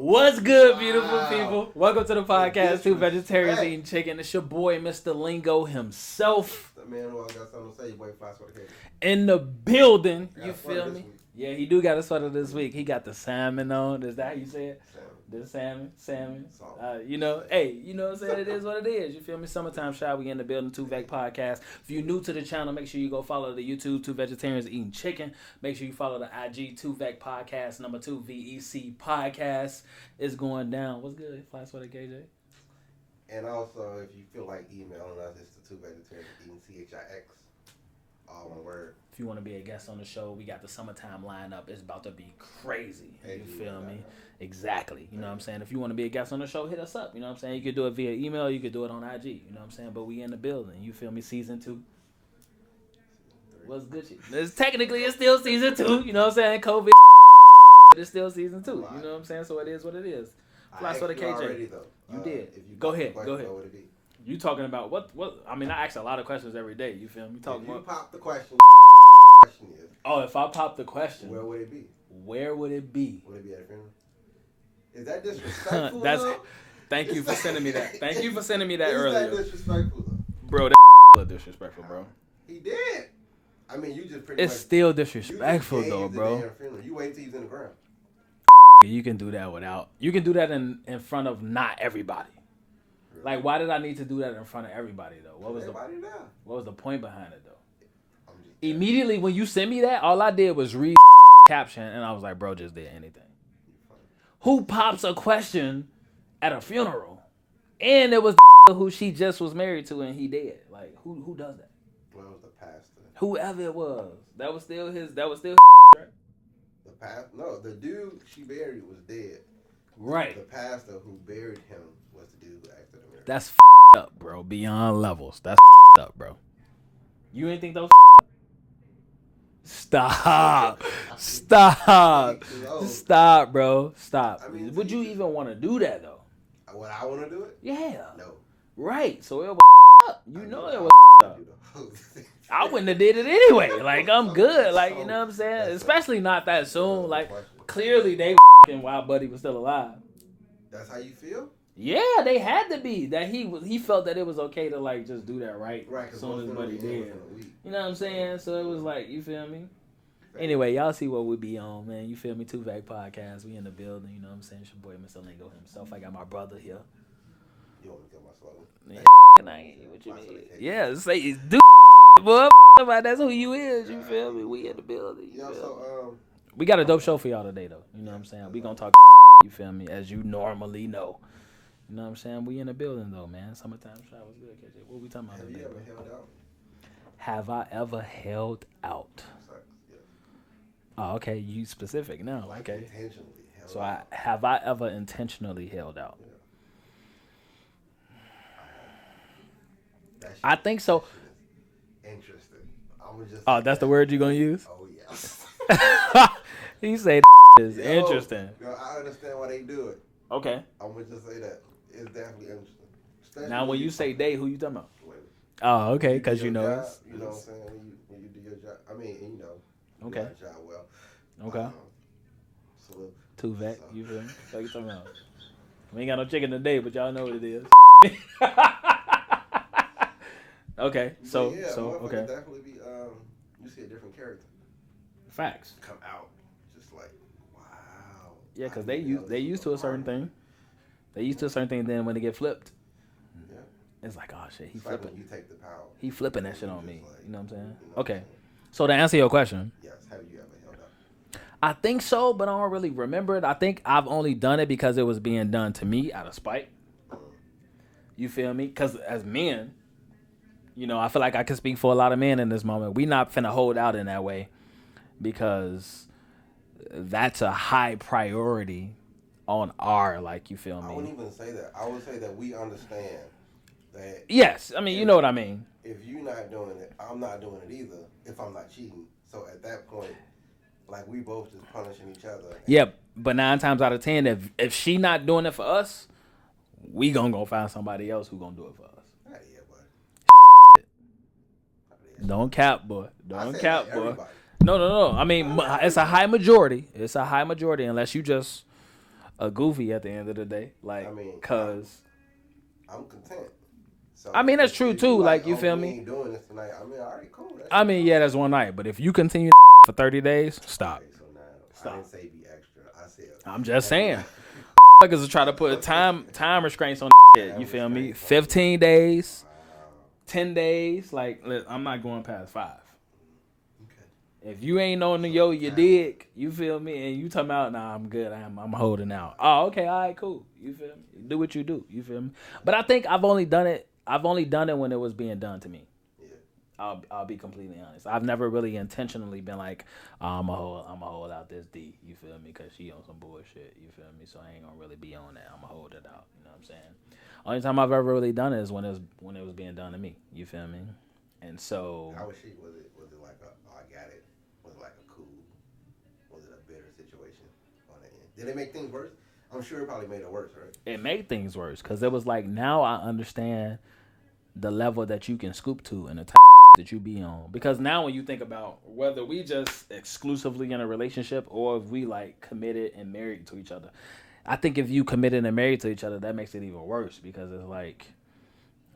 What's good, beautiful people? Welcome to the podcast, Two Vegetarians Eating Chicken. It's your boy, Mr. Lingo himself. The man who I got something to say, your boy Fly Sweater Cake. In the building, you feel me? Yeah, he do got a sweater this week. He got the salmon on. Is that how you say it? The salmon. You know what I'm saying? It is what it is. You feel me? Summertime shot. We in the building, Two Veg Podcast. If you're new to the channel, make sure you go follow the YouTube, Two Vegetarians Eating Chicken. Make sure you follow the IG, Two Veg Podcast, number 2, VEC Podcast. It's going down. What's good? Fly Sweater KJ. And also, if you feel like emailing us, it's the Two Vegetarians Eating CHIX. All one word. If you want to be a guest on the show, we got the summertime lineup. It's about to be crazy. You feel me? Exactly. You know what I'm saying? If you want to be a guest on the show, hit us up. You know what I'm saying? You could do it via email. You could do it on IG. You know what I'm saying? But we in the building. You feel me? Season 2. What's good? Technically, it's still season 2. You know what I'm saying? COVID. It's still season 2. You know what I'm saying? So it is what it is. Fly Sweater KJ. Already, you did. Go ahead. You talking about what? I mean, I ask a lot of questions every day. You feel me? Talking about. Pop the question. Question is. Oh, if I pop the question. Where would it be? Where would it be? Would it be at a funeral? Is that disrespectful? Thank you for sending me that. Thank you for sending me that earlier. Is that disrespectful though? Bro, that's disrespectful, bro. He did. I mean, you just pretty It's much. It's still disrespectful though, bro. You wait till he's in the ground. You can do that without. You can do that in front of not everybody. Really? Like, why did I need to do that in front of everybody though? What was the point behind it though? Immediately when you sent me that, all I did was read caption and I was like, bro, just did anything. Who pops a question at a funeral? And it was who she just was married to and he dead. Like, who does that? Well, it was the pastor. Whoever it was. That was still right? No, the dude she buried was dead. Right. The pastor who buried him was the dude who acted the marriage. That's up, bro. Beyond levels. That's up, bro. You ain't think those Stop, bro. Stop. I mean, would you even want to do that though? Would I want to do it? Yeah. No. Right. So it was up. You know it was up. I wouldn't have did it anyway. Like, I'm good. Like, you know what I'm saying? Especially not that soon. Like, clearly they while Buddy was still alive. That's how you feel? Yeah, they had to be. That he felt that it was okay to like just do that right as soon as Buddy did. You know what I'm saying? So it was like, you feel me? Anyway, y'all see what we be on, man. You feel me? Two Veg Podcast. We in the building. You know what I'm saying? It's your boy, Mr. Lingo himself. I got my brother here. You want me to get my slogan? Yeah, what you mean? Yeah, say do boy. That's who you is. You feel me? We in the building. We got a dope show for y'all today, though. You know what I'm saying? We gonna talk. You feel me? As you normally know. You know what I'm saying? We in the building, though, man. Summertime shot was good, KJ. What we talking about today, bro? Have I ever held out? Oh, okay. You specific now. Like okay. Intentionally held so out. Have I ever intentionally held out? Yeah. I think so. Interesting. That's the word you're gonna use? Oh yes. He said is interesting. I understand why they do it. Okay. I'm gonna just say that it's definitely interesting. Especially now, when you say they, who you talking about? Women. Oh, okay, because you know. Job, you know what I'm saying? When you do your job, I mean, you know. Okay. You do your job well. Okay. Salute. Two Vec, you feel me? What you talking about? We ain't got no chicken today, but y'all know what it is. Okay, so okay. Definitely be you see a different character. Facts. Come out just like wow. Yeah, because they used to a certain thing. They used to a certain thing. Then when they get flipped, yeah, it's like, oh shit, he it's flipping. Like when you take the power. He flipping that shit on me. Like, You know what I'm saying? You know Okay. what I'm saying? So to answer your question, yes, have you ever held up? I think so, but I don't really remember it. I think I've only done it because it was being done to me out of spite. You feel me? Because as men, you know, I feel like I can speak for a lot of men in this moment. We not finna hold out in that way because that's a high priority on our, like, you feel me? I wouldn't even say that. I would say that we understand that. Yes, I mean, you know what I mean. If you're not doing it, I'm not doing it either if I'm not cheating. So at that point, like, we both just punishing each other. Yeah, but 9 times out of 10, if she not doing it for us, we gonna go find somebody else who gonna do it for us. Yeah, but Don't cap, boy. Don't cap, boy. Everybody. No. I mean, it's a high majority. It's a high majority unless you just a goofy at the end of the day. Like, cause I'm content. So I mean, that's true too. Like, you feel me? Ain't doing this tonight. I mean, all right, cool. Yeah, that's one night. But if you continue for 30 days, stop. Okay, so now, stop. I didn't say be extra. I said. I'm just saying. Niggas will try to put time restraints on shit. You feel me? 15 days, 10 days. Like, I'm not going past 5. Okay. If you ain't on the you dig. You feel me? And you talking about, nah, I'm good. I'm holding out. Oh, okay, all right, cool. You feel me? Do what you do. You feel me? But I think I've only done it when it was being done to me. Yeah. I'll be completely honest. I've never really intentionally been like, I'm a hold out this D. You feel me? Because she on some bullshit. You feel me? So I ain't gonna really be on that. I'm gonna hold it out. You know what I'm saying? Only time I've ever really done it is when it was being done to me. You feel me? And so. How was she? Was it like I got it? Was it like a cool? Was it a bitter situation on the end? Did it make things worse? I'm sure it probably made it worse, right? It made things worse because it was like, now I understand the level that you can scoop to and the type that you be on. Because now when you think about whether we just exclusively in a relationship or if we like committed and married to each other, I think if you committed and married to each other, that makes it even worse because it's like,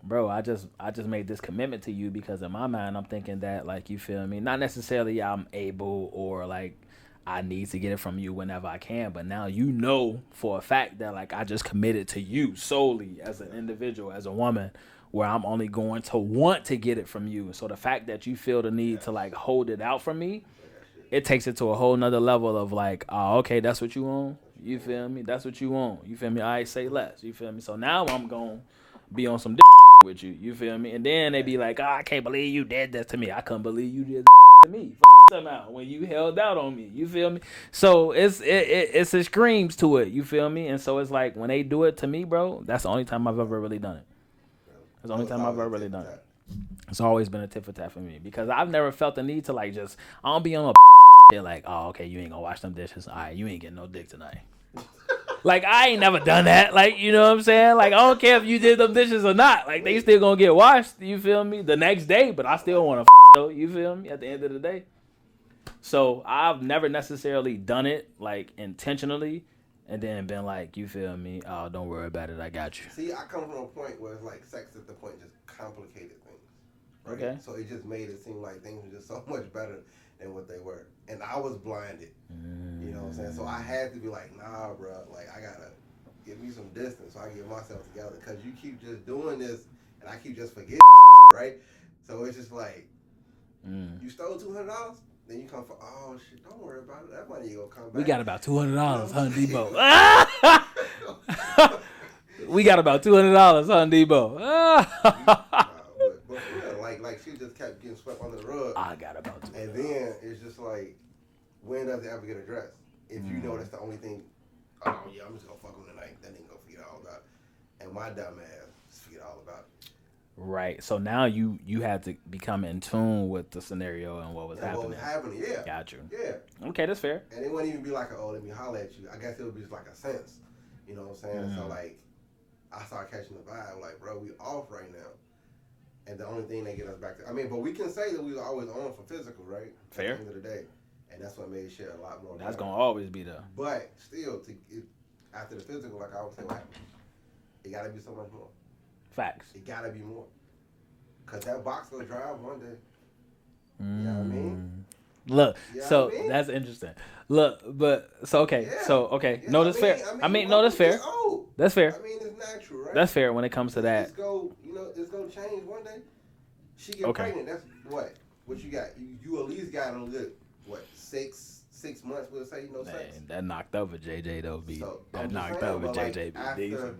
bro, I just made this commitment to you because in my mind I'm thinking that, like, you feel me? Not necessarily I'm able or like I need to get it from you whenever I can, but now you know for a fact that like I just committed to you solely as an individual, as a woman, where I'm only going to want to get it from you. So the fact that you feel the need to like hold it out from me, it takes it to a whole nother level of like, oh, okay, that's what you want. You feel me? That's what you want. You feel me? I say less. You feel me? So now I'm going to be on some with you. You feel me? And then they be like, oh, I can't believe you did this to me. I couldn't believe you did to me. Out when you held out on me. You feel me? So it's screams to it. You feel me? And so it's like when they do it to me, bro, that's the only time I've ever really done it. That's the only time I've ever really done it. It's always been a tit for tat for me because I've never felt the need to like just, I don't be on a like, oh, okay, you ain't gonna wash them dishes. All right, you ain't getting no dick tonight. Like, I ain't never done that. Like, you know what I'm saying? Like, I don't care if you did them dishes or not. Like, they still gonna get washed. You feel me? The next day, but I still want to though. You feel me? At the end of the day. So I've never necessarily done it like intentionally and then been like, you feel me? Oh, don't worry about it. I got you. See, I come from a point where it's like sex at the point just complicated things. Right? Okay. So it just made it seem like things were just so much better than what they were. And I was blinded. You know what I'm saying? So I had to be like, nah, bro. Like, I got to give me some distance so I get myself together. Because you keep just doing this and I keep just forgetting, right? So it's just like, you stole $200? Then you come for, oh shit, don't worry about it. That money gonna come back. We got about $200, huh, Debo? We got about $200, huh, Debo? But for real, like she just kept getting swept under the rug. I got about $200. And then it's just like, when does it ever get addressed? If you know that's the only thing, oh yeah, I'm just gonna fuck him tonight. That nigga gonna forget all about it. And my dumb ass just forget all about it. Right. So now you had to become in tune with the scenario and what was happening. What was happening, yeah. Got you. Yeah. Okay, that's fair. And it wouldn't even be like, oh, let me holler at you. I guess it would be just like a sense. You know what I'm saying? So, like, I started catching the vibe. Like, bro, we off right now. And the only thing they get us back to, I mean, but we can say that we were always on for physical, right? Fair. At the end of the day. And that's what made shit a lot more. That's going to always be there. But still, after the physical, like I would say, what happened? It got to be so much more. Facts. It got to be more. Because that box going to drive one day. You know what I mean? Look, so that's interesting. Look, but so okay, Yeah, no, that's fair. I mean, no, that's fair. That's fair. I mean, it's natural, right? That's fair when it comes to that. It's gonna change one day. She get pregnant. That's what you got. You at least got a good 6 months. We'll say sex. That knocked over JJ though. That knocked saying, over JJ. Like Decent,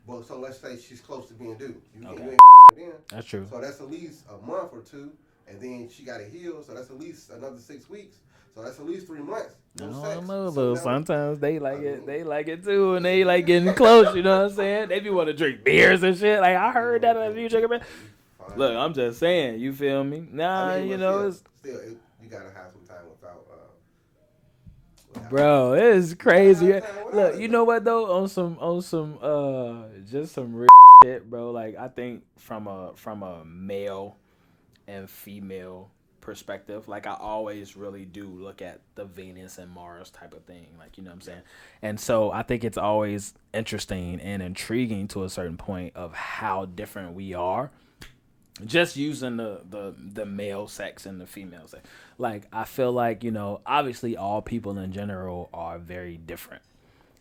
well, so let's say she's close to being due. You ain't then. That's true. So that's at least a month or two. And then she got to heal, so that's at least another 6 weeks. So that's at least 3 months. I don't know, though. Sometimes they like it. They like it too, and they like getting close. You know what I'm saying? They be want to drink beers and shit. Like I heard that on you drinking beer. Look, I'm just saying. You feel me? Nah, you know it's still you gotta have some time without. Bro, it's crazy. Look, you know what though? On some just some real shit, bro. Like I think from a male and female perspective. Like I always really do look at the Venus and Mars type of thing. Like, you know what I'm saying? And so I think it's always interesting and intriguing to a certain point of how different we are. Just using the male sex and the female sex. Like I feel like, you know, obviously all people in general are very different.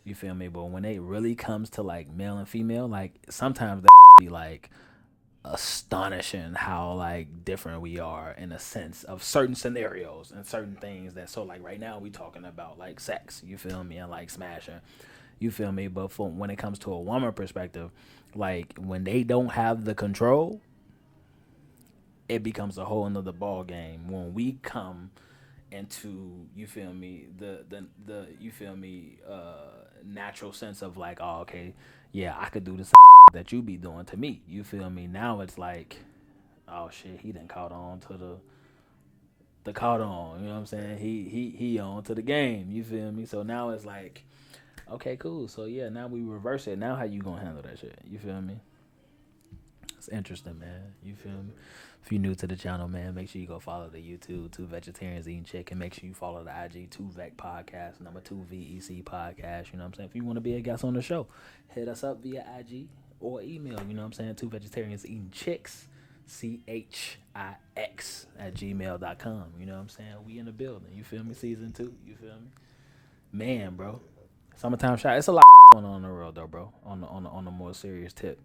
You feel me? But when it really comes to like male and female, like sometimes that be like astonishing how like different we are in a sense of certain scenarios and certain things that, so like right now we talking about like sex, you feel me, and like smashing, you feel me, but when it comes to a woman perspective, like when they don't have the control, it becomes a whole another ball game when we come into, you feel me, the you feel me, natural sense of like, oh, okay, yeah, I could do the that you be doing to me, you feel me. Now it's like, oh shit, he done caught on to the caught on, you know what I'm saying, he on to the game, you feel me. So now it's like, okay, cool, so yeah, now we reverse it. Now how you gonna handle that shit, you feel me? It's interesting, man, you feel me. If you're new to the channel, man, make sure you go follow the YouTube, Two Vegetarians Eating Chicken. Make sure you follow the IG, 2Vec Podcast, number 2 VEC Podcast. You know what I'm saying? If you want to be a guest on the show, hit us up via IG or email. You know what I'm saying? 2 Vegetarians Eating Chicks, CHIX @gmail.com. You know what I'm saying? We in the building. You feel me? Season 2. You feel me? Man, bro. Summertime shot. It's a lot going on in the world, though, bro. On a more serious tip.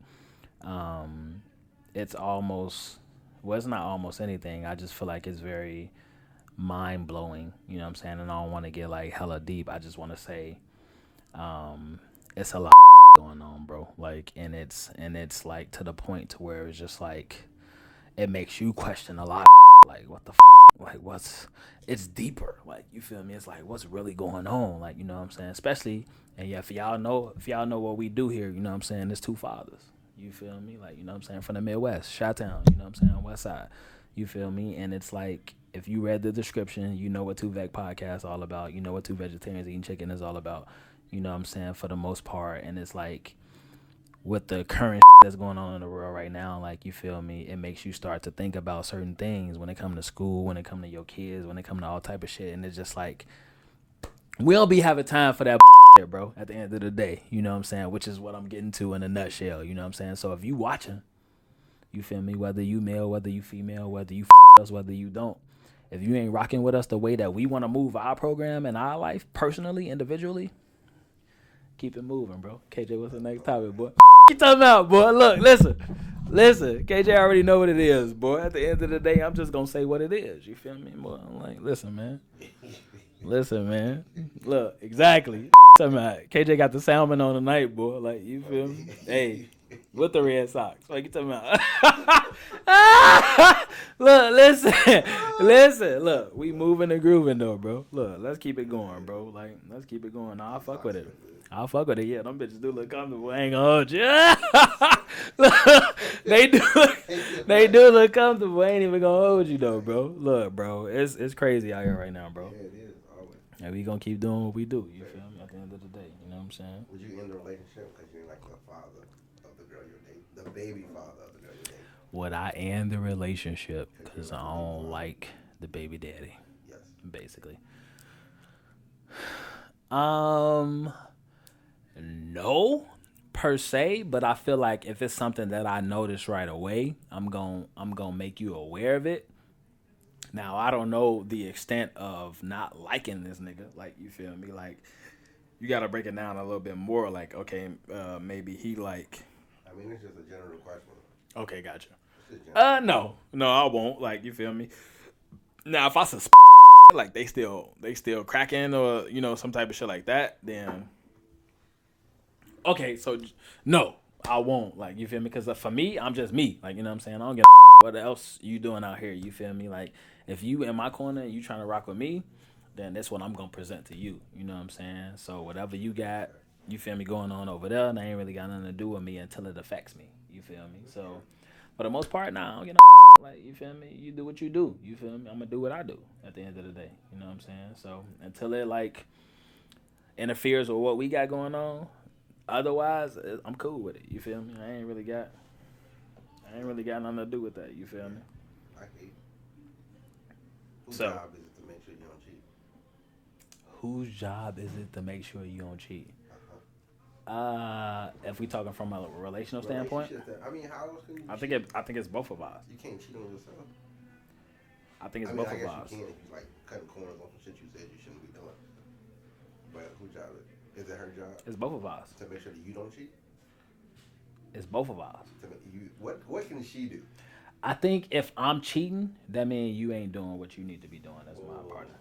It's almost... Well, it's not almost anything. I just feel like it's very mind-blowing, you know what I'm saying? And I don't want to get, like, hella deep. I just want to say it's a lot going on, bro. Like, and it's like, to the point to where it's just, like, it makes you question a lot of like, what the like, it's deeper. Like, you feel me? It's like, what's really going on? Like, you know what I'm saying? Especially, and yeah, if y'all know what we do here, you know what I'm saying? There's 2 fathers. You feel me? Like, you know what I'm saying? From the Midwest, Chi-Town, you know what I'm saying? West Side. You feel me? And it's like, if you read the description, you know what 2Vec Podcast is all about. You know what 2 Vegetarians Eating Chicken is all about. You know what I'm saying? For the most part. And it's like, with the current that's going on in the world right now, like, you feel me? It makes you start to think about certain things when it comes to school, when it comes to your kids, when it comes to all type of shit. And it's just like, we don't be having time for that shit, bro, at the end of the day, you know what I'm saying, which is what I'm getting to in a nutshell, you know what I'm saying. So if you watching, you feel me, whether you male, whether you female, whether you us, whether you don't, if you ain't rocking with us the way that we want to move our program and our life personally, individually, keep it moving, bro. KJ, what's the next topic, boy? You talking about, boy? Look, listen, KJ already know what it is, boy. At the end of the day, I'm just gonna say what it is, you feel me, boy? I'm like, listen, man. Look, exactly. KJ got the salmon on tonight, boy. Like, you feel me? Hey, with the Red Sox. Like, you talking about? Look, listen. Look, we moving and grooving though, bro. Look, let's keep it going, bro. Like, let's keep it going. I'll fuck with it. Yeah, them bitches do look comfortable. I ain't gonna hold you. Look, they do look comfortable. I ain't even gonna hold you though, bro. Look, bro, it's crazy out here right now, bro. Yeah, it is. And we gonna keep doing what we do, you feel me, at the end of the day, you know what I'm saying? Would you end the relationship because you're like the father of the girl you're dating, the baby father of the girl you're dating? Would I end the relationship because I don't like the baby daddy? Yes. Basically. No, per se, but I feel like if it's something that I notice right away, I'm gonna make you aware of it. Now, I don't know the extent of not liking this nigga. Like, you feel me? Like, you got to break it down a little bit more. Like, okay, maybe he like... I mean, it's just a general question. Okay, gotcha. No, I won't. Like, you feel me? Now, if I suspect, like, they still cracking or, you know, some type of shit like that, then... Okay, so, no, I won't. Like, you feel me? Because for me, I'm just me. Like, you know what I'm saying? I don't give a what else you doing out here. You feel me? Like... If you in my corner and you trying to rock with me, then that's what I'm going to present to you. You know what I'm saying? So whatever you got, you feel me, going on over there, that ain't really got nothing to do with me until it affects me. You feel me? So for the most part, nah, I don't get no like, you feel me? You do what you do. You feel me? I'm going to do what I do at the end of the day. You know what I'm saying? So until it, like, interferes with what we got going on, otherwise, I'm cool with it. You feel me? I ain't really got nothing to do with that. You feel me? I hate Whose job is it to make sure you don't cheat? Whose job is it to make sure you don't cheat? If we talking from a relational standpoint, I mean, how else can you? I think it's both of us. You can't cheat on yourself. I think it's both of us. I guess you can if you like cutting corners on some shit you said you shouldn't be doing. But whose job is it? Is it her job? It's both of us. To make sure that you don't cheat. It's both of us. What can she do? I think if I'm cheating, that means you ain't doing what you need to be doing as my partner.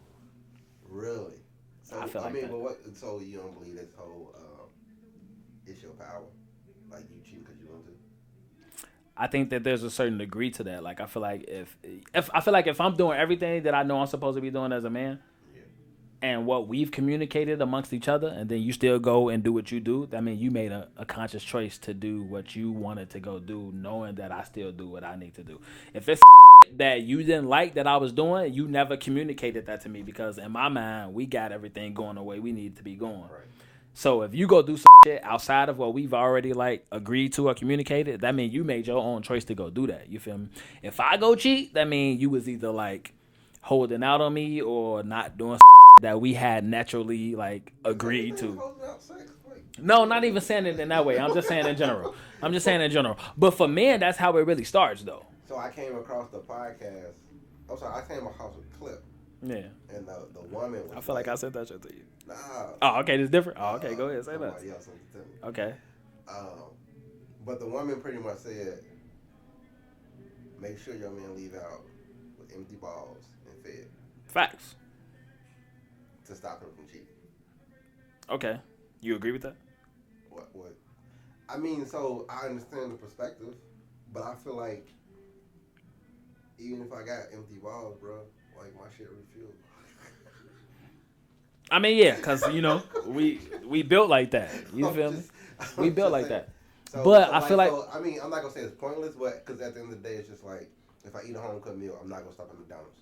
Really? So I feel like that. But what? So you don't believe this whole it's your power, like you cheat because you want to? I think that there's a certain degree to that. Like I feel like if I'm doing everything that I know I'm supposed to be doing as a man, and what we've communicated amongst each other, and then you still go and do what you do, that means you made a conscious choice to do what you wanted to go do, knowing that I still do what I need to do. If it's that you didn't like that I was doing, you never communicated that to me, because in my mind, we got everything going the way we need to be going. Right. So if you go do some shit outside of what we've already like agreed to or communicated, that means you made your own choice to go do that. You feel me? If I go cheat, that means you was either like holding out on me or not doing that we had naturally like agreed to. No, not even saying it in that way. I'm just saying in general. But for men, that's how it really starts, though. So I came across the podcast. I'm sorry, I came across a clip. Yeah. And the woman was I feel like I said that shit to you. Nah. Oh, okay, it's different. Oh, okay, go ahead, say that. Okay. But the woman pretty much said, make sure your man leave out with empty balls and fed. Facts. To stop him from cheating. Okay. You agree with that? What? I mean, so I understand the perspective, but I feel like even if I got empty balls, bro, like my shit refueled. I mean, yeah, because, you know, we built like that. You feel me? We built like that. So, but I feel like... I mean, I'm not going to say it's pointless, but because at the end of the day, it's just like, if I eat a home-cooked meal, I'm not going to stop at McDonald's,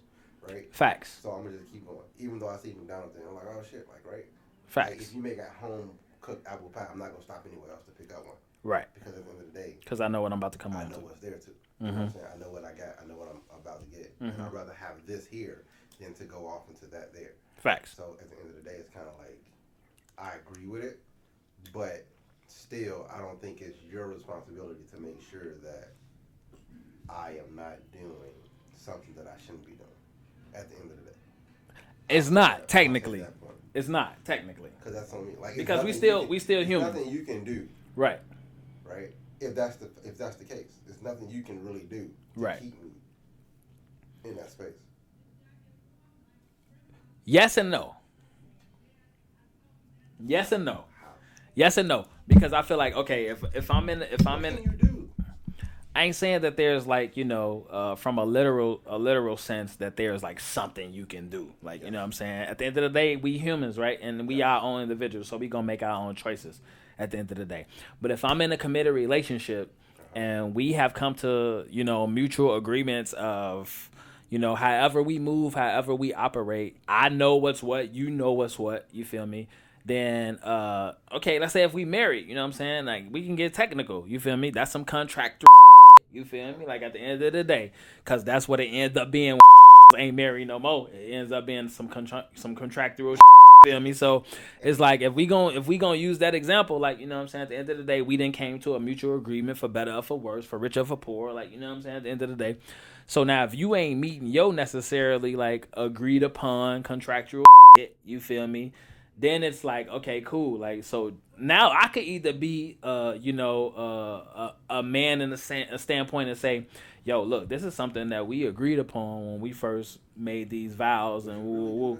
right? Facts. So I'm going to just keep going. Even though I see McDonald's and I'm like, oh, shit, like, right? Facts. Like, if you make a home-cooked apple pie, I'm not going to stop anywhere else to pick up one. Right. Because at the end of the day... Because I know what I'm about to come on I know to. what's there, too. You know what I'm saying? I know what I got. I know what I'm about to get. And I'd rather have this here than to go off into that there. Facts. So at the end of the day, it's kind of like, I agree with it, but still, I don't think it's your responsibility to make sure that I am not doing something that I shouldn't be doing at the end of the day. It's not, technically. It's not, technically. Because that's on me. Like, because we still human. There's nothing you can do. Right. Right? If that's the case. There's nothing you can really do to keep me in that space. Yes and no. Yes and no. Yes and no. Because I feel like, okay, if I'm in I ain't saying that there's like, you know, from a literal sense that there's like something you can do. Like, you know what I'm saying? At the end of the day, we humans, right? And we are our own individuals, so we gonna make our own choices at the end of the day. But if I'm in a committed relationship and we have come to, you know, mutual agreements of, you know, however we move, however we operate, I know what's what, you know what's what, you feel me? Then, okay, let's say if we married, you know what I'm saying? Like, we can get technical, you feel me? That's some contract, you feel me? Like, at the end of the day, because that's what it ends up being when ain't married no more. It ends up being some contractual feel me? So, it's like, if we gonna use that example, like, you know what I'm saying? At the end of the day, we then came to a mutual agreement for better or for worse, for rich or for poor, like, you know what I'm saying? At the end of the day. So now if you ain't meeting your necessarily like agreed upon contractual you feel me? Then it's like, okay, cool. Like, so now I could either be a man in a standpoint and say, yo, look, this is something that we agreed upon when we first made these vows and woo.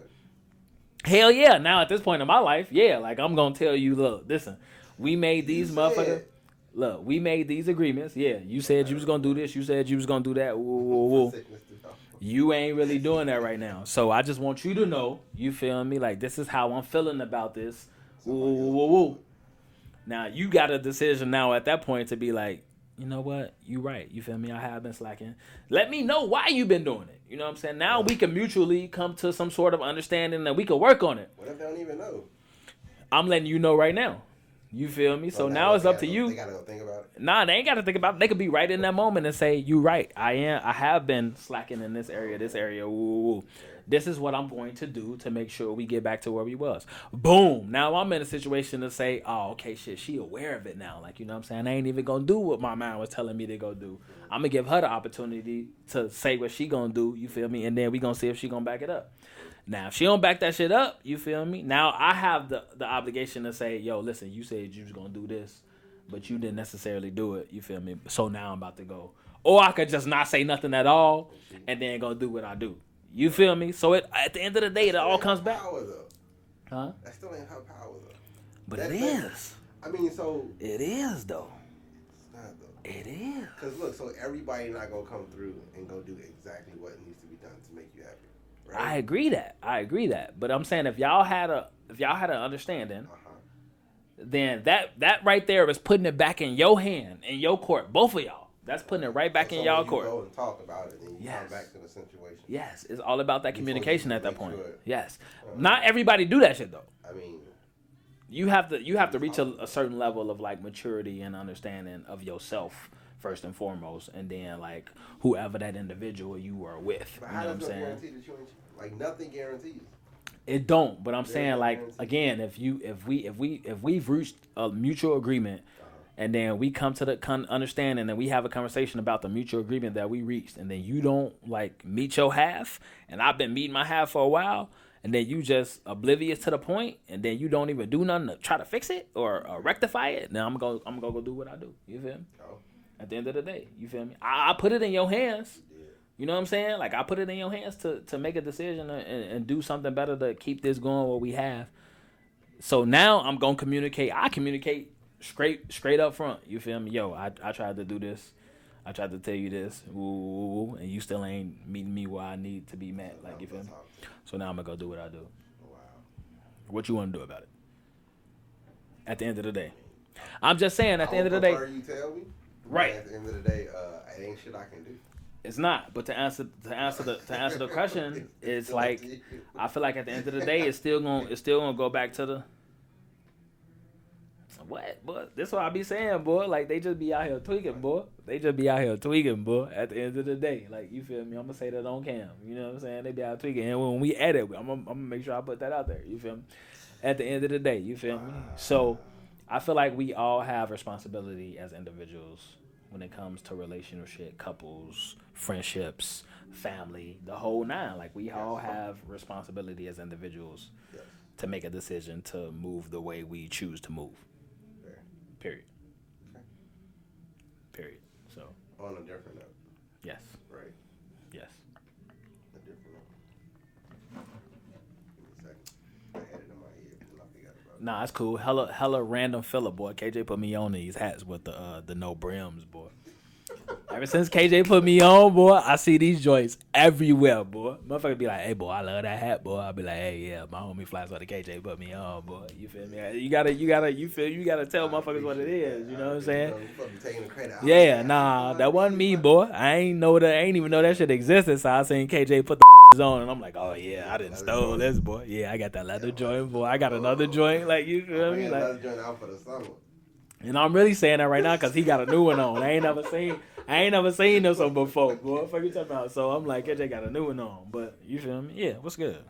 Hell yeah. Now at this point in my life, yeah, like I'm gonna tell you, look, listen, we made these motherfuckers. Look, we made these agreements. Yeah, you said you was going to do this. You said you was going to do that. Woo. You ain't really doing that right now. So I just want you to know, you feel me? Like, this is how I'm feeling about this. Woo. Now, you got a decision now at that point to be like, you know what? You right. You feel me? I have been slacking. Let me know why you been doing it. You know what I'm saying? Now we can mutually come to some sort of understanding that we can work on it. What if they don't even know? I'm letting you know right now. You feel me? So now it's up to you. They gotta go think about it. Nah, they ain't gotta think about it. They could be right in that moment and say, "You right. I have been slacking in this area. Ooh. This is what I'm going to do to make sure we get back to where we was." Boom. Now I'm in a situation to say, "Oh, okay, shit. She aware of it now. Like, you know what I'm saying? I ain't even gonna do what my mind was telling me to go do. I'm gonna give her the opportunity to say what she gonna do. You feel me? And then we gonna see if she gonna back it up." Now, if she don't back that shit up, you feel me? Now I have the obligation to say, "Yo, listen, you said you was gonna do this, but you didn't necessarily do it." You feel me? So now I'm about to go. Or I could just not say nothing at all and then go do what I do. You feel me? So at the end of the day, it all comes back. Huh? That still ain't her power though. But it is. I mean, so it is though. It's not though. It is. Cause look, so everybody not gonna come through and go do exactly what needs to be done to make you happy. Right? I agree that. But I'm saying if y'all had an understanding, then that right there is putting it back in your hand, in your court, both of y'all. That's putting it right back in y'all court. Go and talk about it, and you come back to the situation. Yes, it's all about that communication at that point. Sure. Yes, not everybody do that shit though. I mean, you have to reach a certain level of like maturity and understanding of yourself first and foremost, and then like whoever that individual you are with. But how does that guarantee that you ain't like nothing guarantees? It don't, but I'm saying like again, if we've reached a mutual agreement. And then we come to the understanding and we have a conversation about the mutual agreement that we reached. And then you don't like meet your half. And I've been meeting my half for a while. And then you just oblivious to the point. And then you don't even do nothing to try to fix it or rectify it. Now I'm gonna go do what I do. You feel me? Oh. At the end of the day, you feel me? I put it in your hands. Yeah. You know what I'm saying? Like I put it in your hands to make a decision and do something better to keep this going what we have. So now I'm gonna communicate. I communicate. Straight up front, you feel me? Yo, I tried to do this. I tried to tell you this. Ooh, and you still ain't meeting me where I need to be met. Like, you feel me? So now I'm going to go do what I do. Wow. What you want to do about it? At the end of the day. I'm just saying, at the end of the day. You tell me? Right. At the end of the day, it ain't shit I can do. It's not. But to answer the question, it's like, I feel like at the end of the day, it's still gonna go back to the. What, boy? That's what I be saying, boy. Like, they just be out here tweaking, boy. At the end of the day. Like, you feel me? I'm going to say that on cam. You know what I'm saying? They be out tweaking. And when we edit, I'm going to make sure I put that out there. You feel me? At the end of the day. You feel me? So, I feel like we all have responsibility as individuals when it comes to relationship, couples, friendships, family, the whole nine. Like, we all have responsibility as individuals to make a decision to move the way we choose to move. Period. Okay. Period. So. On a different note. Yes. Right. Yes. A different note. Give me a second. I had it in my head, and I forgot about it. Nah, it's cool. Hella random filler, boy. KJ put me on these hats with the no brims, boy. Ever since KJ put me on, boy, I see these joints everywhere, boy. Motherfucker be like, "Hey, boy, I love that hat, boy." I be like, "Hey, yeah, my homie flies with the KJ put me on, boy." You feel me? You gotta tell motherfuckers what it is. You know what I'm saying? Yeah, nah, that wasn't me, boy. I ain't even know that shit existed. So I seen KJ put the on, and I'm like, "Oh yeah, I didn't stole this, boy. Yeah, I got that leather joint, boy. I got another joint, like you feel me, like." Joint out for the summer. And I'm really saying that right now because he got a new one on. I ain't never seen this one before, boy. What the fuck you talking about? So I'm like, KJ got a new one on. But you feel me? Yeah, what's good?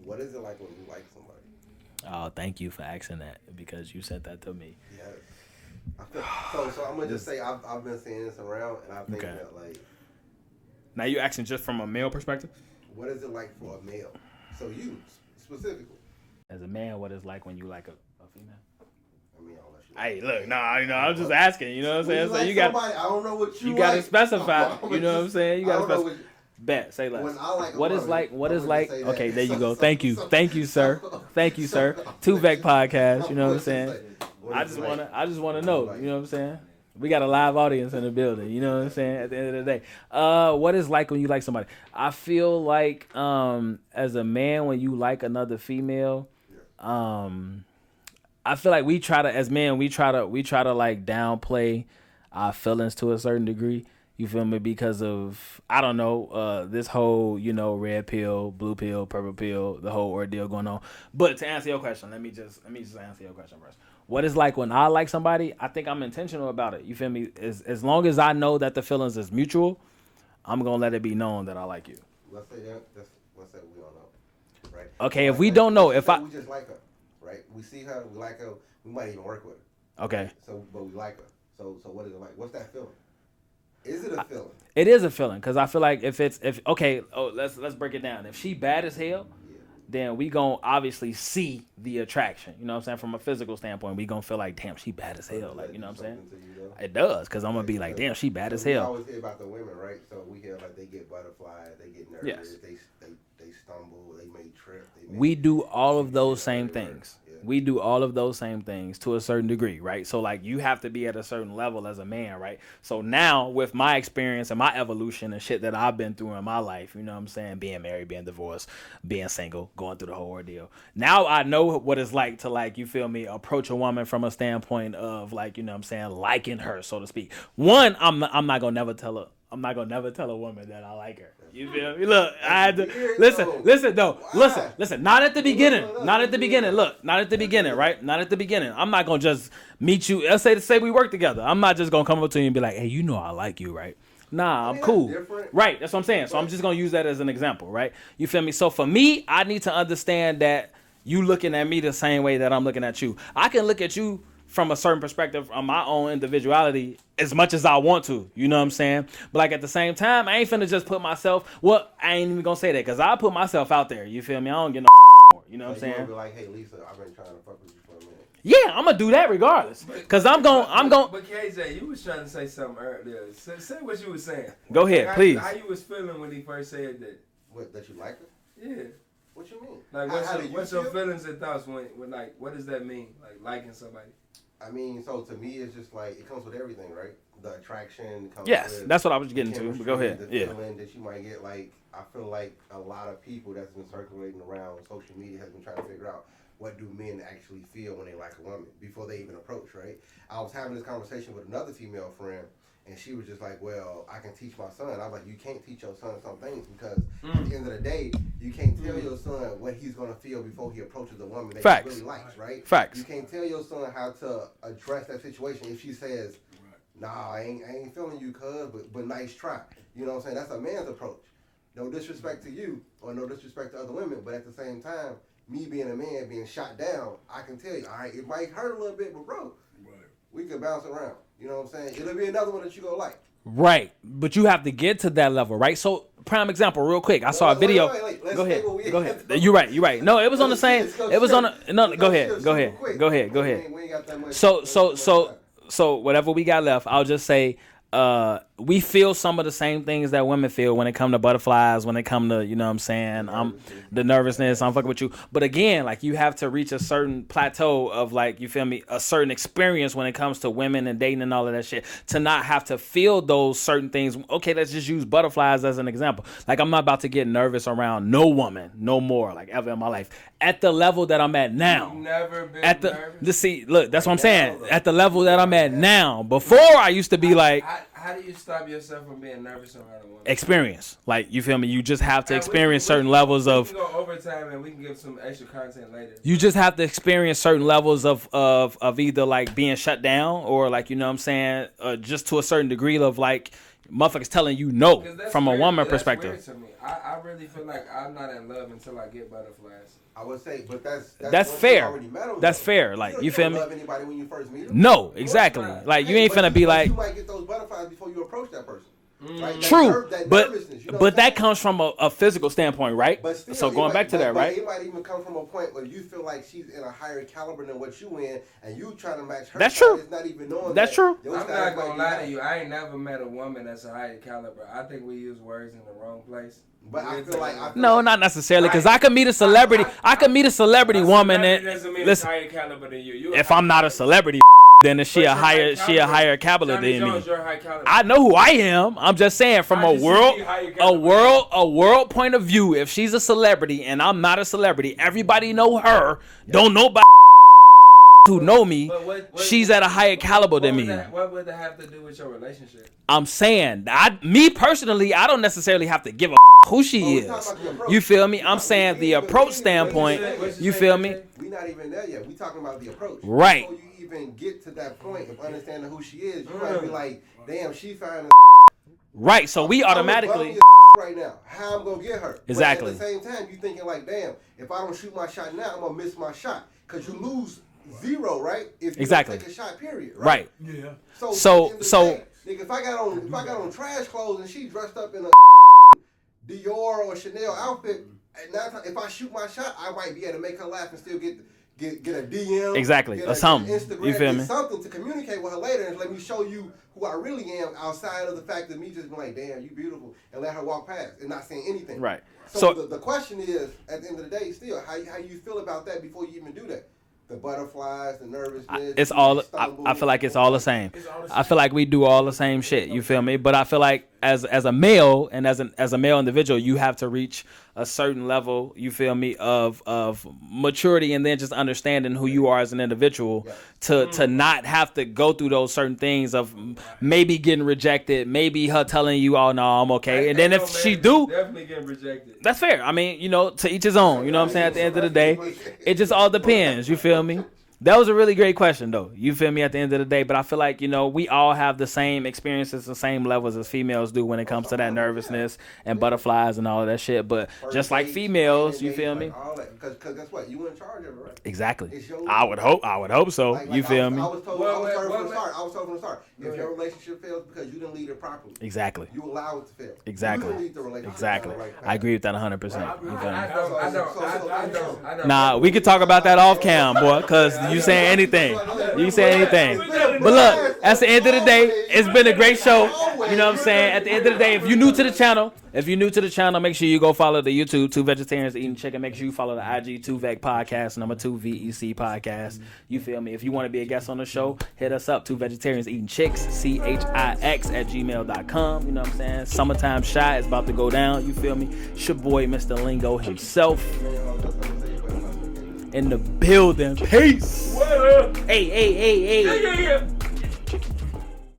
What is it like when you like somebody? Oh, thank you for asking that because you sent that to me. Yes. So I'm gonna just say I've been seeing this around, and I think that like. Now you asking just from a male perspective? What is it like for a male? So you specifically. As a man, what is it like when you like a female? Hey, look, I'm just asking. You know what I'm saying? So you got. I don't know what you. You got to specify. You know what I'm saying? You got to specify. Bet. Say less. What is like? Okay, there you go. Thank you, sir. Thank you, sir. Two Vec podcast. You know what I'm saying? I just wanna know. You know what I'm saying? We got a live audience in the building. You know what I'm saying? At the end of the day, what is like when you like somebody? I feel like as a man, when you like another female, I feel like we try to like downplay our feelings to a certain degree. You feel me? Because of, I don't know, this whole, you know, red pill, blue pill, purple pill, the whole ordeal going on. But to answer your question, let me just answer your question first. What it's like when I like somebody, I think I'm intentional about it. You feel me? As long as I know that the feelings is mutual, I'm going to let it be known that I like you. Let's say we don't know, right? Okay, if we don't know, we just like her, right? We see her, we like her, we might even work with her. Okay. So, but we like her. So what is it like? What's that feeling? Is it a feeling? It is a feeling, because I feel like let's break it down. If she bad as hell, then we gonna obviously see the attraction. You know what I'm saying? From a physical standpoint, we gonna feel like, damn, she bad as hell. Like, you know what I'm saying? It does, because I'm gonna be like, damn, she bad as hell. We always hear about the women, right? So we hear like they get butterflies, they get nervous, yes. they stumble, they may trip. We do all of those same things. We do all of those same things to a certain degree, right? So, like, you have to be at a certain level as a man, right? So now, with my experience and my evolution and shit that I've been through in my life, you know what I'm saying? Being married, being divorced, being single, going through the whole ordeal. Now I know what it's like to, like, you feel me, approach a woman from a standpoint of, like, you know what I'm saying, liking her, so to speak. One, I'm not gonna never tell her. I'm not gonna never tell a woman that I like her. You feel me? Look, I had to listen though. Listen. Not at the beginning. Not at the beginning. Look, not at the beginning, right? Not at the beginning. I'm not gonna just meet you. Let's say we work together. I'm not just gonna come up to you and be like, hey, you know I like you, right? Nah, I'm cool. Right, that's what I'm saying. So I'm just gonna use that as an example, right? You feel me? So for me, I need to understand that you looking at me the same way that I'm looking at you. I can look at you from a certain perspective on my own individuality as much as I want to, you know what I'm saying? But like at the same time, I ain't finna just put myself, I ain't even gonna say that, because I put myself out there, you feel me? I don't get no more, you know what I'm saying? Be like, hey Lisa, I've been trying to fuck with you for a minute. Yeah, I'm gonna do that regardless, because I'm going. But KJ, you was trying to say something earlier. Say what you was saying. Go ahead, please. How you was feeling when he first said that? What, that you like her? Yeah. What you mean? Like, what's your feelings and thoughts when like, what does that mean? Like, liking somebody? I mean, so to me, it's just like, it comes with everything, right? The attraction comes with, that's what I was getting to, but go ahead. The feeling that you might get, like, I feel like a lot of people that's been circulating around social media has been trying to figure out what do men actually feel when they like a woman before they even approach, right? I was having this conversation with another female friend, and she was just like, well, I can teach my son. I was like, you can't teach your son some things, because at the end of the day, you can't tell your son what he's going to feel before he approaches a woman that he really likes, right? Facts. You can't tell your son how to address that situation if she says, nah, I ain't feeling you, cuz, but nice try. You know what I'm saying? That's a man's approach. No disrespect to you or no disrespect to other women, but at the same time, me being a man, being shot down, I can tell you, all right, it might hurt a little bit, but bro, we can bounce around. You know what I'm saying? It'll be another one that you gonna like. Right, but you have to get to that level, right? So, prime example, real quick. I saw a video. Go ahead. You're right. No, it was on the same. It was on. No, go ahead. We ain't got that much. So whatever we got left, I'll just say, we feel some of the same things that women feel when it come to butterflies, when it come to, you know what I'm saying, the nervousness, I'm fucking with you. But again, like, you have to reach a certain plateau of, like, you feel me, a certain experience when it comes to women and dating and all of that shit, to not have to feel those certain things. Okay, let's just use butterflies as an example. Like, I'm not about to get nervous around no woman no more, like, ever in my life. At the level that I'm at now. You've never been nervous? Look, that's what I'm saying. At the level that I'm at now. Before, I used to be like, how do you stop yourself from being nervous around a woman? Experience. Like, you feel me? You just have to experience certain levels of... We can go overtime and we can give some extra content later. You just have to experience certain levels of either, like, being shut down or, like, you know what I'm saying, just to a certain degree of, like, motherfuckers telling you no from a woman perspective. Weird to me. I really feel like I'm not in love until I get butterflies. I would say, but that's fair. That's fair. Like, you feel me? You don't love anybody when you first meet them. No, exactly. Like, you ain't finna be like... You might get those butterflies before you approach that person. Right? True, but that comes from a physical standpoint, right? But still, so going back to that, right? It might even come from a point where you feel like she's in a higher caliber than what you in, and you trying to match her. That's true. Not even knowing that's true. I'm not gonna lie to you. I ain't never met a woman that's a higher caliber. I think we use words in the wrong place. But I feel like no, not necessarily, because I could meet a celebrity. I could meet a celebrity woman and listen. Higher caliber than you. If I'm not a celebrity, then she a higher caliber than me. I know who I am. I'm just saying, from a world point of view, if she's a celebrity and I'm not a celebrity, everybody know her. Don't know about who know me, she's at a higher caliber than me. What would that have to do with your relationship? I'm saying, me personally, I don't necessarily have to give a who she is. You feel me? I'm saying the approach standpoint. You feel me? We not even there yet. We talking about the approach. Right. Before you even get to that point of understanding who she is, you might be like, damn, she fine. Right. So we automatically. Right now, how I'm gonna get her? Exactly. But at the same time, you thinking like, damn, if I don't shoot my shot now, I'm gonna miss my shot because you lose zero, right? If you don't take a shot, period. Right. Yeah. So nigga, if I got on trash clothes and she dressed up in a Dior or Chanel outfit, and now if I shoot my shot, I might be able to make her laugh and still get a DM. Exactly. Or something. Instagram, you feel me? Something to communicate with her later and let me show you who I really am outside of the fact that me just being like, damn, you beautiful, and let her walk past and not saying anything. Right. So the question is, at the end of the day, still, how you feel about that before you even do that? The butterflies, the nervousness. It's all. I feel like it's all the same. I feel like we do all the same shit. You feel me? But I feel like as a male and as a male individual, you have to reach a certain level. You feel me? Of maturity and then just understanding who you are as an individual to not have to go through those certain things of maybe getting rejected, maybe her telling you, "Oh no, I'm okay," and then if she do, definitely getting rejected. That's fair. I mean, to each his own. You know what I'm saying? At the end of the day, it just all depends. You feel me? That was a really great question, though. You feel me? At the end of the day, but I feel like we all have the same experiences, the same levels as females do when it comes to that nervousness and butterflies and all of that shit. But just like females, you feel me? Because guess what? You in charge of it, right? Exactly. I would hope so. You feel me? I was told from the start. If your relationship fails because you didn't lead it properly, exactly, you allow it to fail. Exactly. You didn't lead the relationship. Exactly. I agree with that 100%. You feel me? I don't. Nah, we could talk about that off cam, boy, because you saying anything. You say anything. But look, at the end of the day, it's been a great show. You know what I'm saying? At the end of the day, if you're new to the channel, make sure you go follow the YouTube, Two Vegetarians Eating Chicken. Make sure you follow the IG, 2VEC Podcast, number 2 VEC Podcast. You feel me? If you want to be a guest on the show, hit us up, Two Vegetarians Eating Chicks, CHIX@gmail.com. You know what I'm saying? Summertime Shy is about to go down. You feel me? It's your boy, Mr. Lingo himself. In the building. Peace. Hey. Yeah.